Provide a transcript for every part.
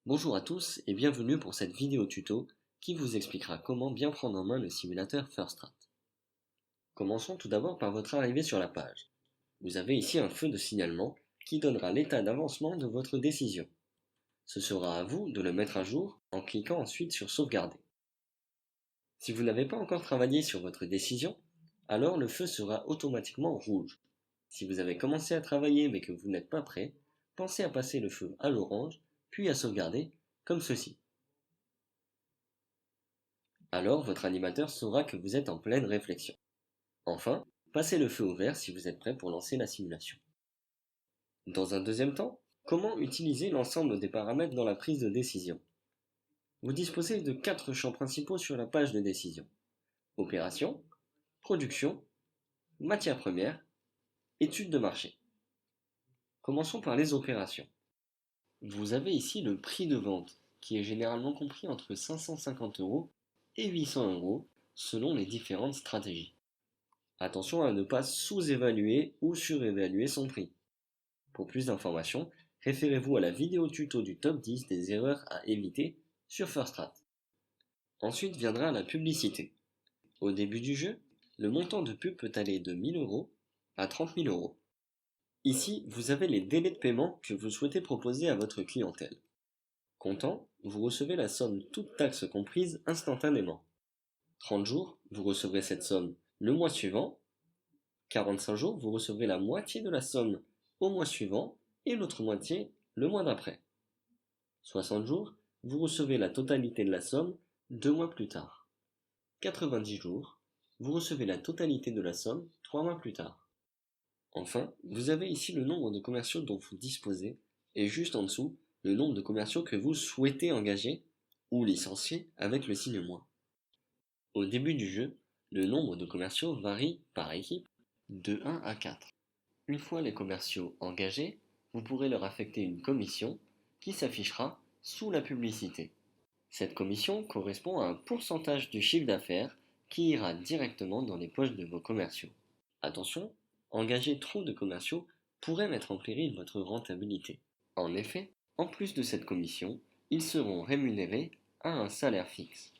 Bonjour à tous et bienvenue pour cette vidéo tuto qui vous expliquera comment bien prendre en main le simulateur FirstStrat. Commençons tout d'abord par votre arrivée sur la page. Vous avez ici un feu de signalement qui donnera l'état d'avancement de votre décision. Ce sera à vous de le mettre à jour en cliquant ensuite sur Sauvegarder. Si vous n'avez pas encore travaillé sur votre décision, alors le feu sera automatiquement rouge. Si vous avez commencé à travailler mais que vous n'êtes pas prêt, pensez à passer le feu à l'orange, puis à sauvegarder, comme ceci. Alors votre animateur saura que vous êtes en pleine réflexion. Enfin, passez le feu au vert si vous êtes prêt pour lancer la simulation. Dans un deuxième temps, comment utiliser l'ensemble des paramètres dans la prise de décision? Vous disposez de 4 champs principaux sur la page de décision. Opération, production, matière première, étude de marché. Commençons par les opérations. Vous avez ici le prix de vente, qui est généralement compris entre 550 € et 800 € selon les différentes stratégies. Attention à ne pas sous-évaluer ou surévaluer son prix. Pour plus d'informations, référez-vous à la vidéo tuto du top 10 des erreurs à éviter sur FirstStrat. Ensuite viendra la publicité. Au début du jeu, le montant de pub peut aller de 1000 € à 30 000 €. Ici, vous avez les délais de paiement que vous souhaitez proposer à votre clientèle. Comptant, vous recevez la somme toute taxe comprise instantanément. 30 jours, vous recevrez cette somme le mois suivant. 45 jours, vous recevrez la moitié de la somme au mois suivant et l'autre moitié le mois d'après. 60 jours, vous recevez la totalité de la somme 2 mois plus tard. 90 jours, vous recevez la totalité de la somme 3 mois plus tard. Enfin, vous avez ici le nombre de commerciaux dont vous disposez et juste en dessous, le nombre de commerciaux que vous souhaitez engager ou licencier avec le signe moins. Au début du jeu, le nombre de commerciaux varie par équipe de 1 à 4. Une fois les commerciaux engagés, vous pourrez leur affecter une commission qui s'affichera sous la publicité. Cette commission correspond à un pourcentage du chiffre d'affaires qui ira directement dans les poches de vos commerciaux. Attention, engager trop de commerciaux pourrait mettre en péril votre rentabilité. En effet, en plus de cette commission, ils seront rémunérés à un salaire fixe.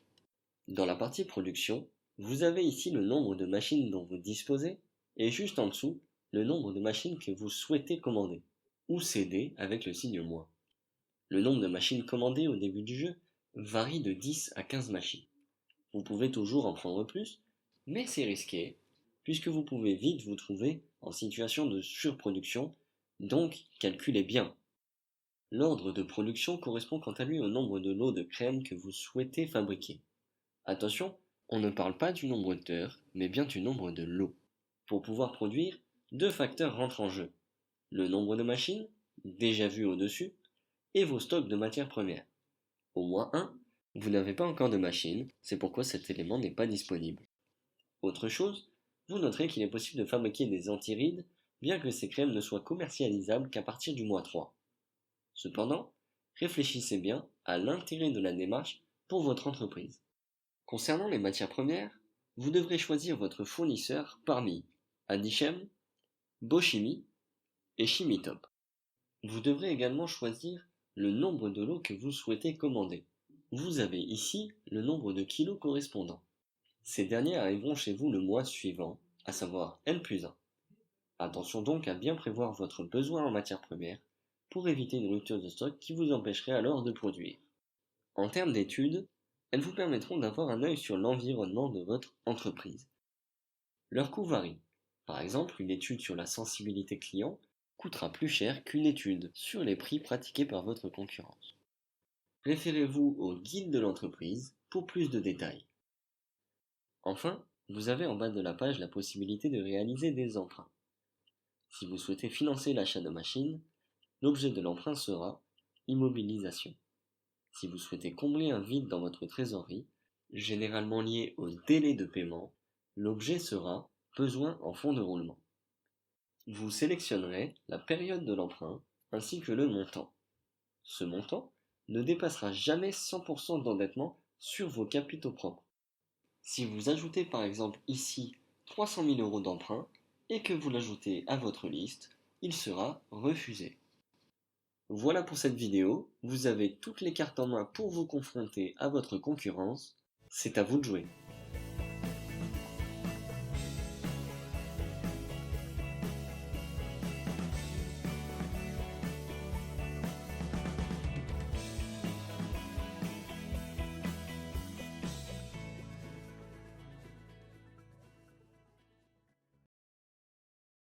Dans la partie production, vous avez ici le nombre de machines dont vous disposez et juste en dessous, le nombre de machines que vous souhaitez commander, ou céder avec le signe moins. Le nombre de machines commandées au début du jeu varie de 10 à 15 machines. Vous pouvez toujours en prendre plus, mais c'est risqué, puisque vous pouvez vite vous trouver en situation de surproduction, donc calculez bien. L'ordre de production correspond quant à lui au nombre de lots de crème que vous souhaitez fabriquer. Attention, on ne parle pas du nombre d'heures, mais bien du nombre de lots. Pour pouvoir produire, deux facteurs rentrent en jeu. Le nombre de machines, déjà vu au-dessus, et vos stocks de matières premières. Au moins 1, vous n'avez pas encore de machine, c'est pourquoi cet élément n'est pas disponible. Autre chose, vous noterez qu'il est possible de fabriquer des antirides, bien que ces crèmes ne soient commercialisables qu'à partir du mois 3. Cependant, réfléchissez bien à l'intérêt de la démarche pour votre entreprise. Concernant les matières premières, vous devrez choisir votre fournisseur parmi Adichem, Bauchimie et Chimitop. Vous devrez également choisir le nombre de lots que vous souhaitez commander. Vous avez ici le nombre de kilos correspondant. Ces derniers arriveront chez vous le mois suivant, à savoir N+1. Attention donc à bien prévoir votre besoin en matières premières pour éviter une rupture de stock qui vous empêcherait alors de produire. En termes d'études, elles vous permettront d'avoir un œil sur l'environnement de votre entreprise. Leur coût varie. Par exemple, une étude sur la sensibilité client coûtera plus cher qu'une étude sur les prix pratiqués par votre concurrence. Référez-vous au guide de l'entreprise pour plus de détails. Enfin, vous avez en bas de la page la possibilité de réaliser des emprunts. Si vous souhaitez financer l'achat de machines, l'objet de l'emprunt sera immobilisation. Si vous souhaitez combler un vide dans votre trésorerie, généralement lié au délai de paiement, l'objet sera besoin en fonds de roulement. Vous sélectionnerez la période de l'emprunt ainsi que le montant. Ce montant ne dépassera jamais 100% d'endettement sur vos capitaux propres. Si vous ajoutez par exemple ici 300 000 € d'emprunt et que vous l'ajoutez à votre liste, il sera refusé. Voilà pour cette vidéo, vous avez toutes les cartes en main pour vous confronter à votre concurrence, c'est à vous de jouer.